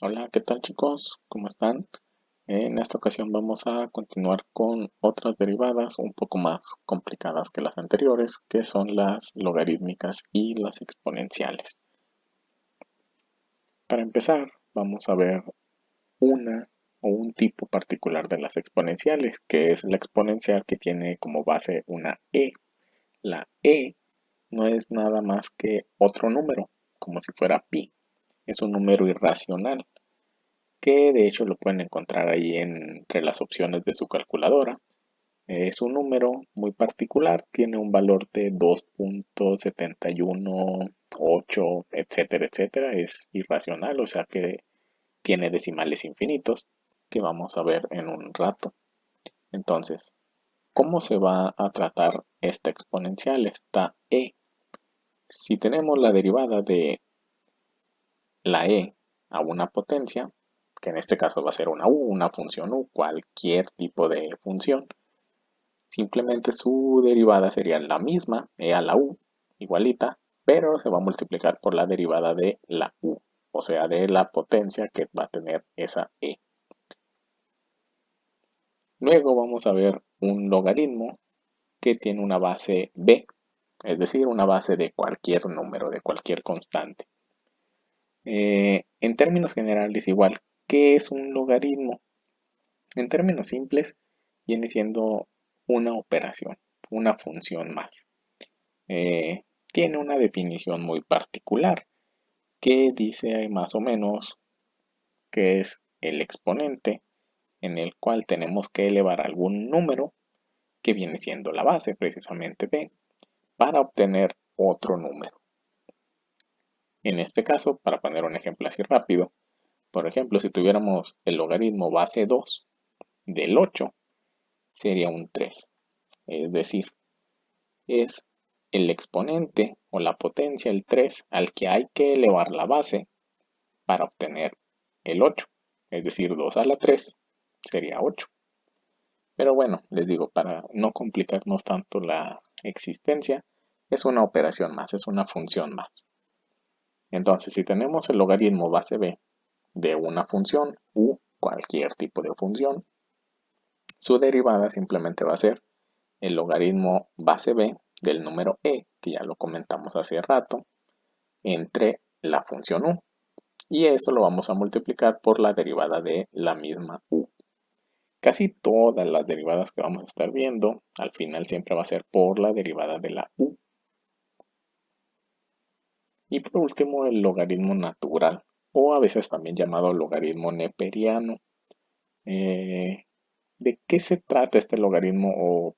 Hola, ¿qué tal chicos? ¿Cómo están? En esta ocasión vamos a continuar con otras derivadas un poco más complicadas que las anteriores, que son las logarítmicas y las exponenciales. Para empezar, vamos a ver una o un tipo particular de las exponenciales, que es la exponencial que tiene como base una e. La e no es nada más que otro número, como si fuera pi. Es un número irracional que de hecho lo pueden encontrar ahí entre las opciones de su calculadora. Es un número muy particular, tiene un valor de 2.718, etcétera, etcétera. Es irracional, o sea que tiene decimales infinitos, que vamos a ver en un rato. Entonces, ¿cómo se va a tratar esta exponencial, esta e? Si tenemos la derivada de la e a una potencia, que en este caso va a ser una u, una función u, cualquier tipo de función, simplemente su derivada sería la misma, e a la u, igualita, pero se va a multiplicar por la derivada de la u, o sea, de la potencia que va a tener esa e. Luego vamos a ver un logaritmo que tiene una base b, es decir, una base de cualquier número, de cualquier constante. En términos generales, igual, ¿qué es un logaritmo? En términos simples, viene siendo una operación, una función más. Tiene una definición muy particular que dice más o menos que es el exponente en el cual tenemos que elevar algún número que viene siendo la base, precisamente b, para obtener otro número. En este caso, para poner un ejemplo así rápido, por ejemplo, si tuviéramos el logaritmo base 2 del 8, sería un 3. Es decir, es el exponente o la potencia, el 3, al que hay que elevar la base para obtener el 8. Es decir, 2 a la 3 sería 8. Pero bueno, les digo, para no complicarnos tanto la existencia, es una operación más, es una función más. Entonces, si tenemos el logaritmo base b de una función u cualquier tipo de función, su derivada simplemente va a ser el logaritmo base b del número e, que ya lo comentamos hace rato, entre la función u. Y eso lo vamos a multiplicar por la derivada de la misma u. Casi todas las derivadas que vamos a estar viendo, al final siempre va a ser por la derivada de la u. Y por último, el logaritmo natural, o a veces también llamado logaritmo neperiano. Eh, ¿De qué se trata este logaritmo o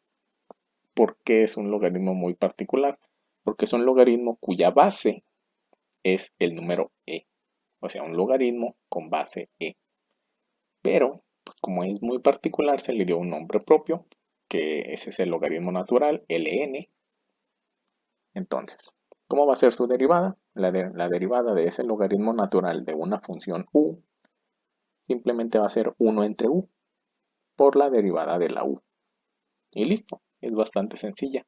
por qué es un logaritmo muy particular? Porque es un logaritmo cuya base es el número e, o sea, un logaritmo con base e. Pero, pues, como es muy particular, se le dio un nombre propio, que ese es el logaritmo natural, ln. Entonces, ¿cómo va a ser su derivada? La derivada de ese logaritmo natural de una función u simplemente va a ser 1 entre u por la derivada de la u. Y listo, es bastante sencilla.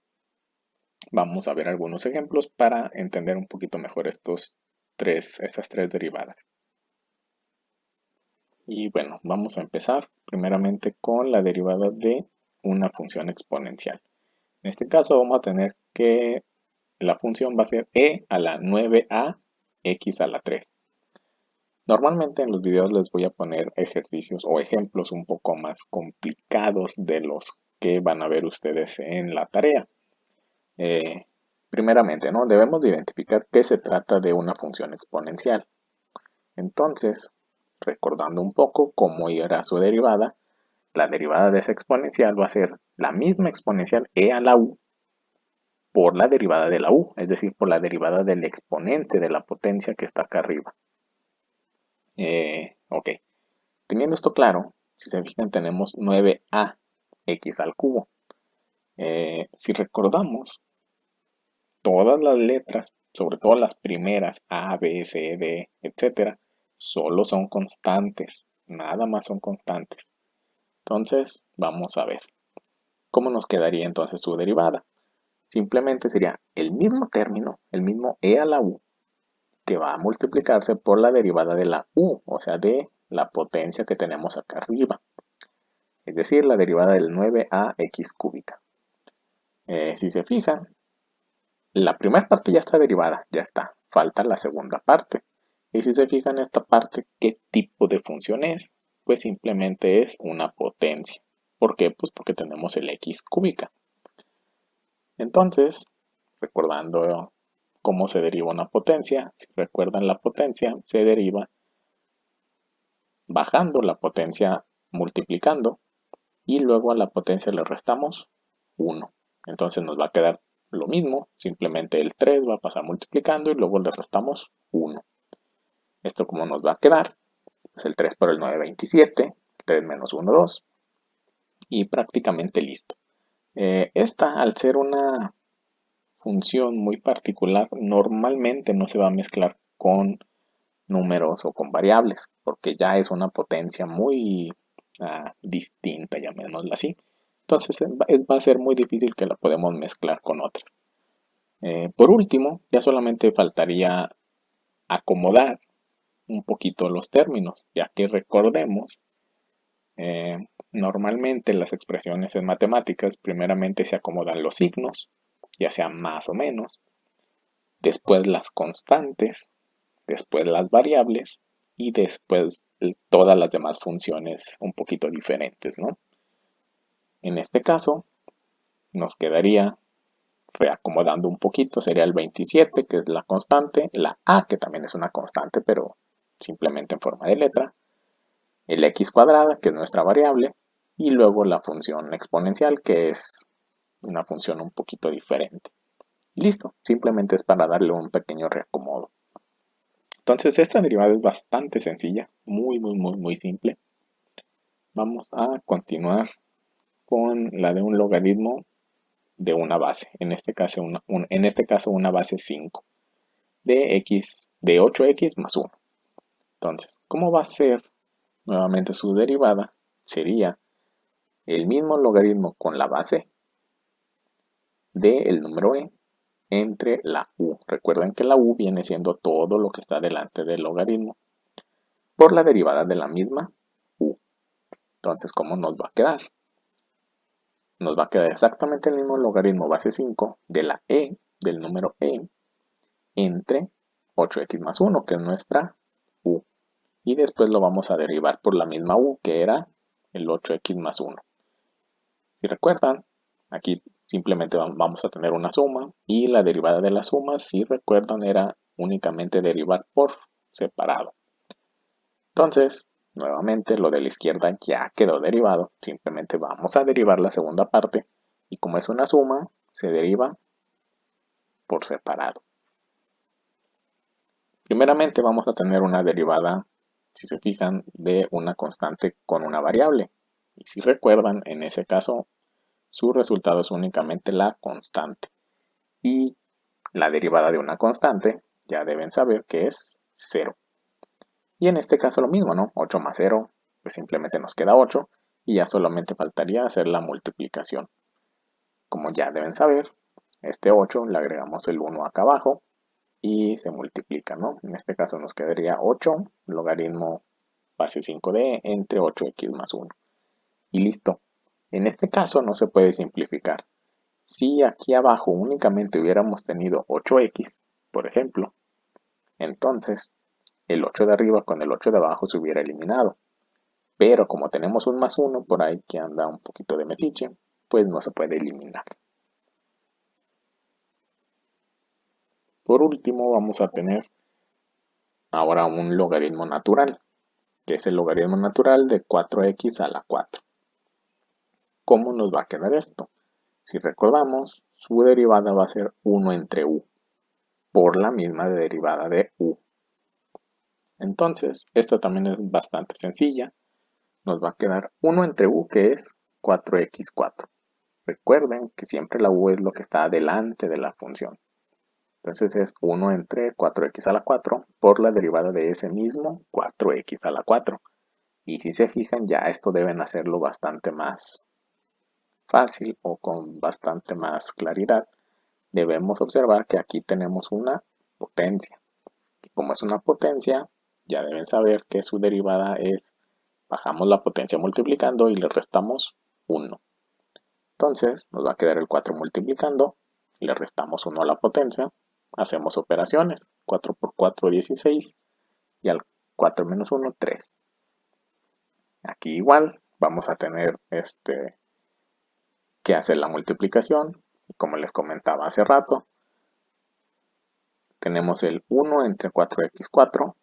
Vamos a ver algunos ejemplos para entender un poquito mejor estas tres derivadas. Y bueno, vamos a empezar primeramente con la derivada de una función exponencial. En este caso vamos a tener que la función va a ser e a la 9a x a la 3. Normalmente en los videos les voy a poner ejercicios o ejemplos un poco más complicados de los que van a ver ustedes en la tarea. Eh, Primeramente, ¿no? Debemos de identificar que se trata de una función exponencial. Entonces, recordando un poco cómo era su derivada, la derivada de esa exponencial va a ser la misma exponencial e a la u por la derivada de la u, es decir, por la derivada del exponente de la potencia que está acá arriba. Ok, teniendo esto claro, si se fijan tenemos 9a x al cubo. Si recordamos, todas las letras, sobre todo las primeras, A, B, C, D, etcétera, solo son constantes, nada más son constantes. Entonces, vamos a ver cómo nos quedaría entonces su derivada. Simplemente sería el mismo término, el mismo e a la u, que va a multiplicarse por la derivada de la u, o sea, de la potencia que tenemos acá arriba. Es decir, la derivada del 9ax cúbica. Si se fijan, la primera parte ya está derivada, ya está. Falta la segunda parte. Y si se fijan esta parte, ¿qué tipo de función es? Pues simplemente es una potencia. ¿Por qué? Pues porque tenemos el x cúbica. Entonces, recordando cómo se deriva una potencia, si recuerdan la potencia se deriva bajando la potencia multiplicando y luego a la potencia le restamos 1. Entonces nos va a quedar lo mismo, simplemente el 3 va a pasar multiplicando y luego le restamos 1. Esto como nos va a quedar, pues el 3 por el 9, 27, 3 menos 1, 2 y prácticamente listo. Esta, al ser una función muy particular, normalmente no se va a mezclar con números o con variables, porque ya es una potencia muy distinta, llamémosla así. Entonces va a ser muy difícil que la podamos mezclar con otras. Por último, ya solamente faltaría acomodar un poquito los términos, ya que recordemos, eh, normalmente las expresiones en matemáticas primeramente se acomodan los signos, ya sea más o menos, después las constantes, después las variables y después todas las demás funciones un poquito diferentes, ¿no? En este caso, nos quedaría reacomodando un poquito, sería el 27, que es la constante, la a, que también es una constante, pero simplemente en forma de letra, el x cuadrada, que es nuestra variable, y luego la función exponencial, que es una función un poquito diferente. Y listo, simplemente es para darle un pequeño reacomodo. Entonces esta derivada es bastante sencilla, muy simple. Vamos a continuar con la de un logaritmo de una base, en este caso una base 5 de 8x más 1. Entonces, ¿cómo va a ser nuevamente su derivada? Sería el mismo logaritmo con la base del número e entre la u. Recuerden que la u viene siendo todo lo que está delante del logaritmo por la derivada de la misma u. Entonces, ¿cómo nos va a quedar? Nos va a quedar exactamente el mismo logaritmo base 5 de la e, del número e, entre 8x más 1, que es nuestra u. Y después lo vamos a derivar por la misma u, que era el 8x más 1. Si recuerdan, aquí simplemente vamos a tener una suma y la derivada de la suma, si recuerdan, era únicamente derivar por separado. Entonces, nuevamente lo de la izquierda ya quedó derivado, simplemente vamos a derivar la segunda parte y como es una suma, se deriva por separado. Primeramente vamos a tener una derivada, si se fijan, de una constante con una variable. Y si recuerdan, en ese caso, su resultado es únicamente la constante. Y la derivada de una constante, ya deben saber que es 0. Y en este caso lo mismo, ¿no? 8 más 0, pues simplemente nos queda 8 y ya solamente faltaría hacer la multiplicación. Como ya deben saber, este 8 le agregamos el 1 acá abajo y se multiplica, ¿no? En este caso nos quedaría 8 logaritmo base 5d entre 8x más 1. Y listo. En este caso no se puede simplificar. Si aquí abajo únicamente hubiéramos tenido 8x, por ejemplo, entonces el 8 de arriba con el 8 de abajo se hubiera eliminado. Pero como tenemos un más 1 por ahí que anda un poquito de metiche, pues no se puede eliminar. Por último vamos a tener ahora un logaritmo natural, que es el logaritmo natural de 4x a la 4. ¿Cómo nos va a quedar esto? Si recordamos, su derivada va a ser 1 entre u, por la misma derivada de u. Entonces, esta también es bastante sencilla. Nos va a quedar 1 entre u, que es 4x4. Recuerden que siempre la u es lo que está delante de la función. Entonces es 1 entre 4x a la 4 por la derivada de ese mismo 4x a la 4. Y si se fijan, ya esto deben hacerlo bastante más fácil o con bastante más claridad. Debemos observar que aquí tenemos una potencia. como es una potencia, ya deben saber que su derivada es, bajamos la potencia multiplicando y le restamos 1. Entonces nos va a quedar el 4 multiplicando, le restamos 1 a la potencia, hacemos operaciones, 4 por 4, 16, y al 4 menos 1, 3. Aquí igual vamos a tener que hacer la multiplicación, como les comentaba hace rato, tenemos el 1 entre 4x4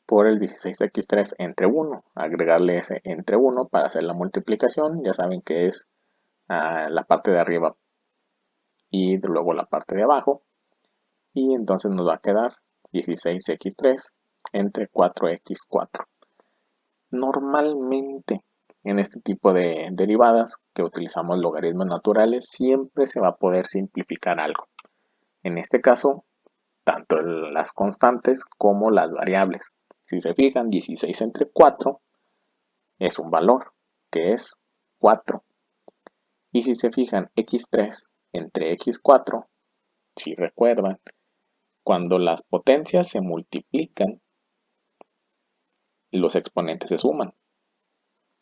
por el 16x3 entre 1, agregarle ese entre 1 para hacer la multiplicación, ya saben que es la parte de arriba y luego la parte de abajo, y entonces nos va a quedar 16x3 entre 4x4. Normalmente en este tipo de derivadas que utilizamos logaritmos naturales siempre se va a poder simplificar algo. En este caso, tanto las constantes como las variables. Si se fijan, 16 entre 4 es un valor, que es 4. Y si se fijan, x3 entre x4, si recuerdan, cuando las potencias se multiplican, los exponentes se suman.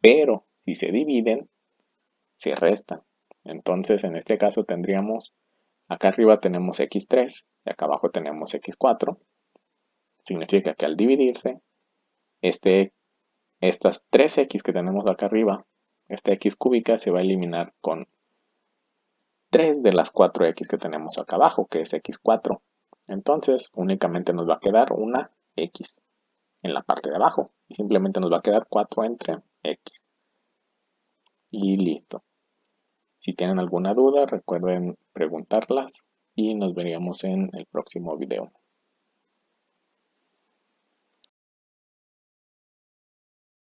Pero si se dividen, se restan. Entonces, en este caso tendríamos, acá arriba tenemos x3 y acá abajo tenemos x4. Significa que al dividirse, estas 3x que tenemos acá arriba, esta x cúbica se va a eliminar con 3 de las 4x que tenemos acá abajo, que es x4. Entonces, únicamente nos va a quedar una x en la parte de abajo. Y simplemente nos va a quedar 4 entre x. Y listo. Si tienen alguna duda, recuerden preguntarlas y nos veríamos en el próximo video.